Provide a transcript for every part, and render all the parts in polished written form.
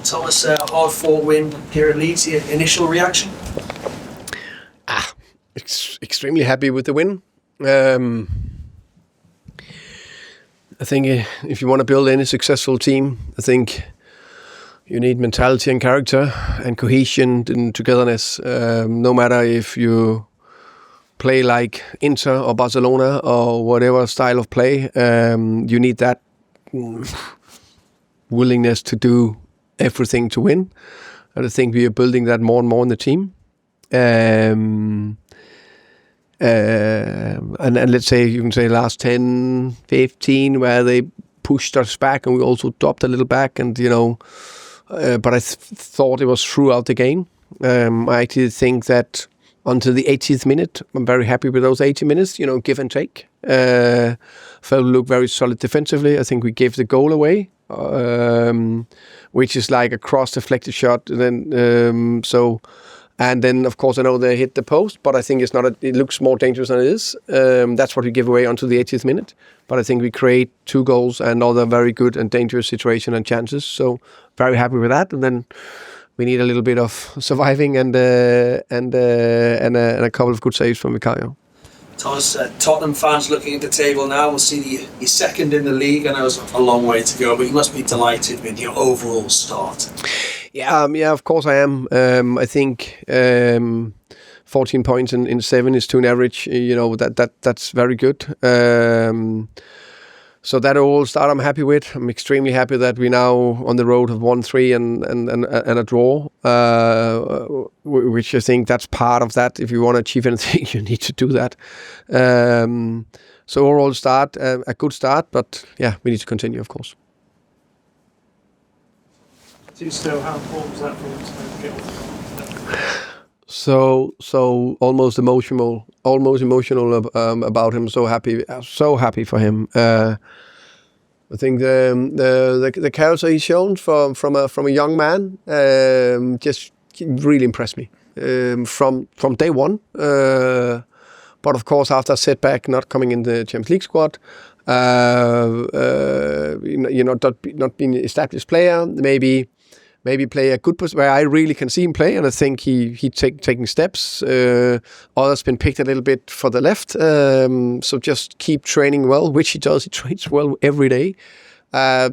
Thomas, hard-fought win here at Leeds. Your initial reaction? Extremely happy with the win. I think if you want to build any successful team, I think you need mentality and character and cohesion and togetherness. No matter if you play like Inter or Barcelona or whatever style of play, you need that willingness to do everything to win. And I think we are building that more and more in the team. And let's say, you can say last 10, 15, where they pushed us back and we also dropped a little back, and but I thought it was throughout the game. I actually think that until the 80th minute, I'm very happy with those 80 minutes, give and take. Felt we looked very solid defensively. I think we gave the goal away, which is like a cross-deflected shot. And then, of course, I know they hit the post, but I think it's not. It looks more dangerous than it is. That's what we give away until the 80th minute. But I think we create 2 goals and other very good and dangerous situations and chances. So very happy with that. And then we need a little bit of surviving and a couple of good saves from Vicario. Thomas, Tottenham fans looking at the table now will see you're second in the league. I know it's a long way to go, but you must be delighted with your overall start. Yeah, of course I am. I think 14 points in 7 is to an average. That's very good. So that all start I'm happy with. I'm extremely happy that we now on the road have won 3 and a draw, which I think that's part of that. If you want to achieve anything, you need to do that. So overall start, a good start, but yeah, we need to continue, of course. Still, how important was that for him to get off? So almost emotional about him. So happy for him. I think the character he's shown from a young man just really impressed me from day one. But of course, after a setback, not coming in the Champions League squad, not being an established player, maybe play a good position where I really can see him play, and I think he taking steps. Others been picked a little bit for the left, so just keep training well, which he does. He trains well every day.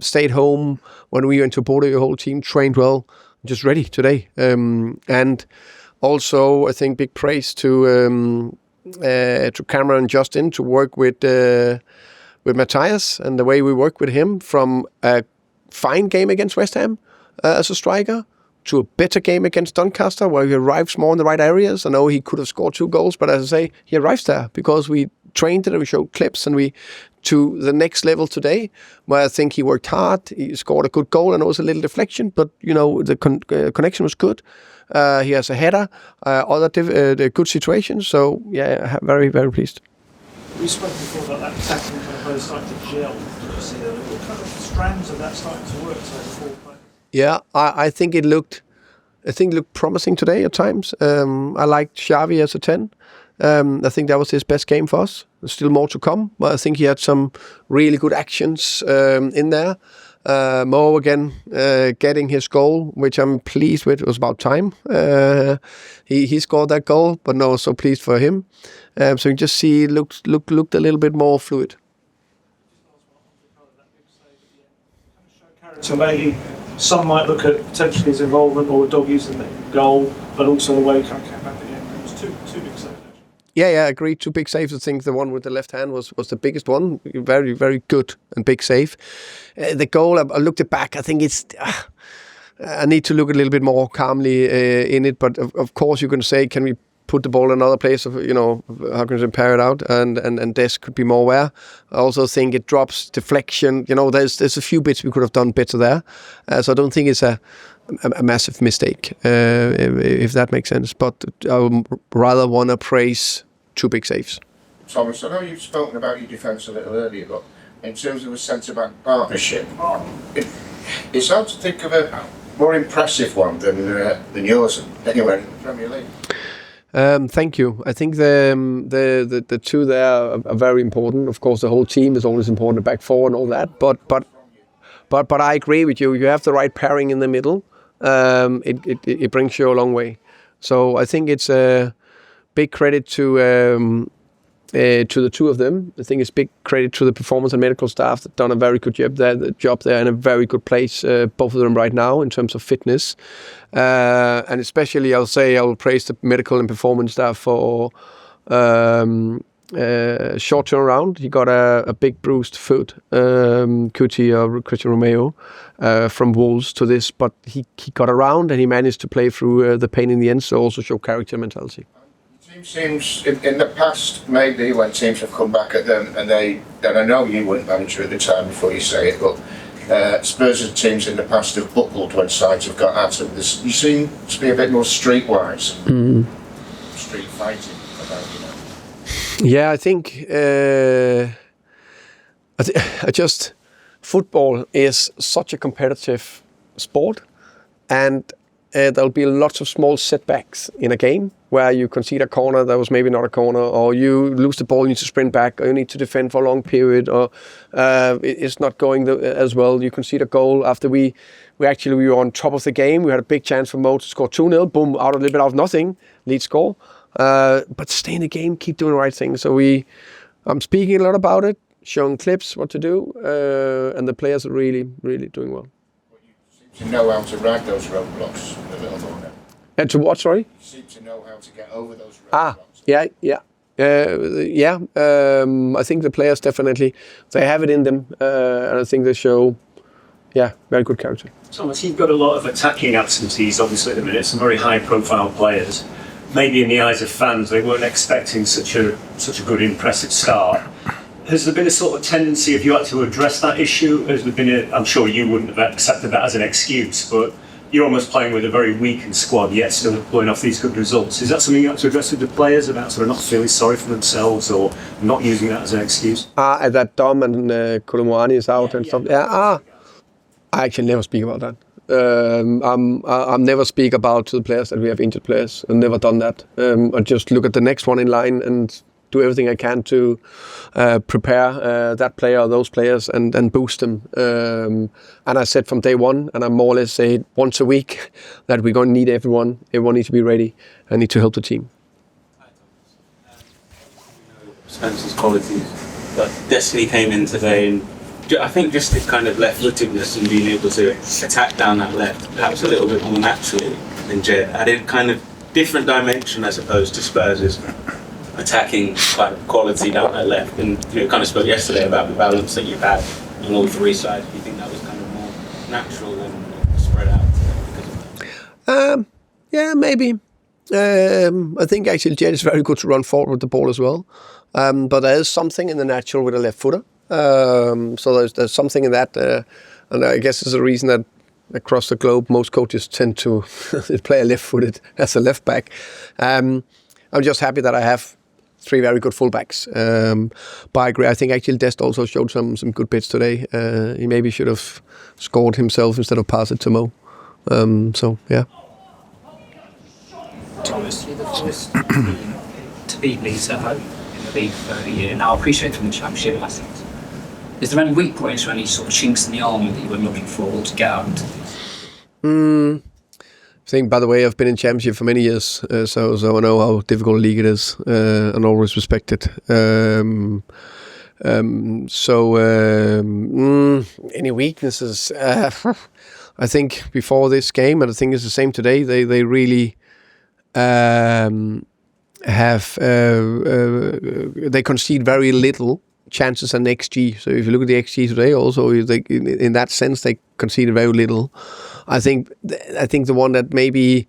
Stayed home when we went to Bordeaux. Your whole team trained well, just ready today. And also, I think big praise to Cameron and Justin to work with Matthias and the way we work with him from a fine game against West Ham as a striker to a better game against Doncaster where he arrives more in the right areas. I know he could have scored 2 goals, but as I say, he arrives there because we trained it and we showed clips, and we to the next level today where I think he worked hard. He scored a good goal and it was a little deflection, but the connection was good. He has a header, other good situations. So yeah, very, very pleased. We spoke before about that tackling kind of both starting to gel. Did you see the kind of strands of that starting to work? Yeah, I think it looked promising today at times. I liked Xavi as a 10. I think that was his best game for us. There's still more to come, but I think he had some really good actions in there. Mo again getting his goal, which I'm pleased with. It was about time. He scored that goal, but no, so pleased for him. So you just see it looked a little bit more fluid. So maybe some might look at potentially his involvement or Udogie's in the goal, but also the way he kind of came back at the end. It was two big saves. Yeah, agreed. 2 big saves. I think the one with the left hand was the biggest one. Very, very good and big save. The goal, I looked it back. I think it's... I need to look a little bit more calmly in it. But of course, you can say, can we put the ball in another place? How can we pair it out? And this could be more aware. I also think it drops deflection. There's a few bits we could have done better there. So I don't think it's a massive mistake, if that makes sense. But I would rather want to praise 2 big saves. Thomas, I know you've spoken about your defence a little earlier, but in terms of a centre-back partnership, it's hard to think of a more impressive one than yours anywhere in the Premier League. Thank you. I think the 2 there are very important. Of course, the whole team is always important, back 4 and all that. But I agree with you. You have the right pairing in the middle. it brings you a long way. So I think it's a big credit to the two of them. I think it's big credit to the performance and medical staff that done a very good job there in a very good place, both of them right now in terms of fitness. And especially I will praise the medical and performance staff for short turnaround. He got a big bruised foot, Cuti Romero, from Wolves to this, but he got around and he managed to play through the pain in the end, so also show character mentality. Seems in the past, maybe when teams have come back at them and I know you weren't manager at the time before you say it, but Spurs and teams in the past have buckled when sides have got at them. You seem to be a bit more streetwise, street fighting about, you know. Yeah, I think football is such a competitive sport, and there'll be lots of small setbacks in a game where you concede a corner that was maybe not a corner, or you lose the ball, you need to sprint back, or you need to defend for a long period, or it's not going as well. You concede a goal after we were on top of the game. We had a big chance for Mo to score 2-0. Boom, out a little bit out of nothing, Leeds score. But stay in the game, keep doing the right thing. So I'm speaking a lot about it, showing clips what to do, and the players are really, really doing well. To know how to ride those roadblocks a little more now. And to what, sorry? You seem to know how to get over those roadblocks. I think the players definitely, they have it in them, and I think they show, very good character. Thomas, you've got a lot of attacking absentees, obviously, at the minute, some very high-profile players. Maybe in the eyes of fans, they weren't expecting such a good, impressive start. Has there been a sort of tendency, if you had to address that issue, has there been I'm sure you wouldn't have accepted that as an excuse, but you're almost playing with a very weakened squad, yet still pulling off these good results. Is that something you have to address with the players, about sort of not feeling sorry for themselves or not using that as an excuse? That Dom and Koulibaly is out and stuff. I actually never speak about that. I never speak about to the players that we have injured players. I've never done that. I just look at the next one in line and do everything I can to prepare that player or those players and boost them. And I said from day one, and I more or less say once a week, that we're going to need everyone. Everyone needs to be ready and need to help the team. Spencer's qualities, but Destiny came in today, and I think just the kind of left-footedness and being able to attack down that left, perhaps a little bit more naturally than Jet, added kind of different dimension, I suppose, to Spurs' attacking kind of quality down that left. And you kind of spoke yesterday about the balance that you've had on all three sides. Do you think that was kind of more natural than spread out because of that? Maybe. I think actually Jet is very good to run forward with the ball as well. But there is something in the natural with a left footer. So there's something in that, and I guess there's a reason that across the globe most coaches tend to play a left-footed as a left back. I'm just happy that I have three very good fullbacks. But I agree. I think actually Dest also showed some good bits today. He maybe should have scored himself instead of pass it to Mo. So yeah. Thomas, you're the first to beat Leeds at home in the league for the year. Now I appreciate from the Championship last season. Is there any weak points or any sort of chinks in the armour that you were looking for to get out? I think, by the way, I've been in Championship for many years, so I know how difficult a league it is, and always respect it. Any weaknesses? I think before this game, and I think it's the same today, they really they concede very little chances and XG. So if you look at the XG today, also in that sense they conceded very little. I think the one that maybe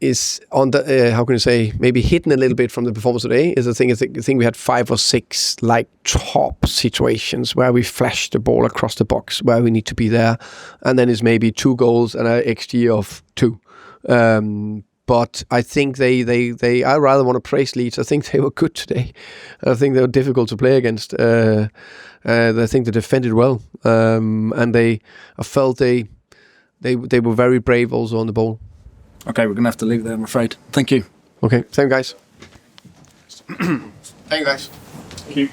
is on the maybe hidden a little bit from the performance today is I think we had 5 or 6 like top situations where we flashed the ball across the box where we need to be there, and then it's maybe 2 goals and an XG of 2. But I think I rather want to praise Leeds. I think they were good today. I think they were difficult to play against. I think they defended well, and I felt they were very brave also on the ball. Okay, we're going to have to leave it there, I'm afraid. Thank you. Okay, same guys. Thank you, guys. Thank you.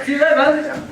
See you later, man.